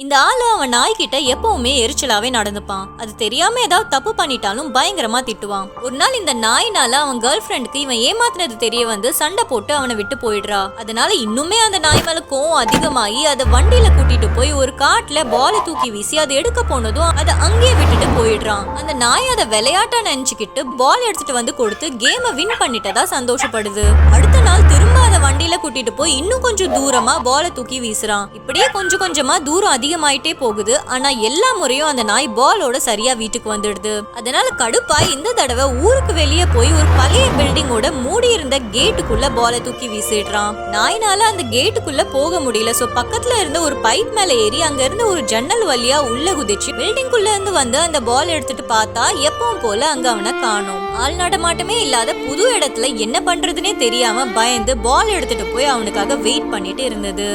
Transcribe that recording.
இந்த ஆளு அவன் நாய்கிட்ட எப்பவுமே எரிச்சலாவே நடந்துப்பான். அது தெரியாம ஏதாவது தப்பு பண்ணிட்டாலும் பயங்கரமா திட்டுவான். ஒரு நாள் இந்த நாயினால அவன் கேர்ள் ஃப்ரெண்டுக்கு இவன் ஏமாத்தினது தெரிய வந்து சண்டை போட்டு அவனை விட்டு போயிடுறா. அதனால இன்னுமே அந்த நாய் மேல கோவம் அதிகமாகி அதை வண்டியில கூட்டிட்டு போய் ஒரு காட்டுல பாலை தூக்கி வீசி அதை எடுக்க போனதும் அதை அங்கேயே விட்டுட்டு போயிடுறான். அந்த நாய் அதை விளையாட்டா நினைச்சுக்கிட்டு பால் எடுத்துட்டு வந்து கொடுத்து கேமை வின் பண்ணிட்டதா சந்தோஷப்படுது. அடுத்த நாள் திரும்ப அதை வண்டியில கூட்டிட்டு போய் இன்னும் கொஞ்சம் தூரமா பாலை தூக்கி வீசுறான். இப்படியே கொஞ்சம் கொஞ்சமா தூரம் அதிகமாயிட்டே போகுது. ஆனா எல்லா முறையும் அந்த நாய் பாலோட சரியா வீட்டுக்கு வந்துடுது. அதனால கடுப்பாய் இந்த தடவை ஊருக்கு வெளியே போய் ஒரு பழைய பில்டிங்கோட மூடி இருந்த கேட்டுக்குள்ள பாலை தூக்கி வீசிடுறான். நாயினால அந்த கேட்டுக்குள்ள போக முடியல. சோ பக்கத்துல இருந்த ஒரு பைப் மேல ஏறி அங்க இருந்த ஒரு ஜன்னல் வழியா உள்ள குதிச்சு பில்டிங்குள்ள இருந்து வந்து அந்த பால் எடுத்துட்டு பார்த்தா எப்பவும் போல அங்க அவனை காணோம். ஆள் நடமாட்டமே இல்லாத புது இடத்துல என்ன பண்றதுன்னே தெரியாம பயந்து பால் எடுத்துட்டு போய் அவனுக்காக வெயிட் பண்ணிட்டு இருந்தது.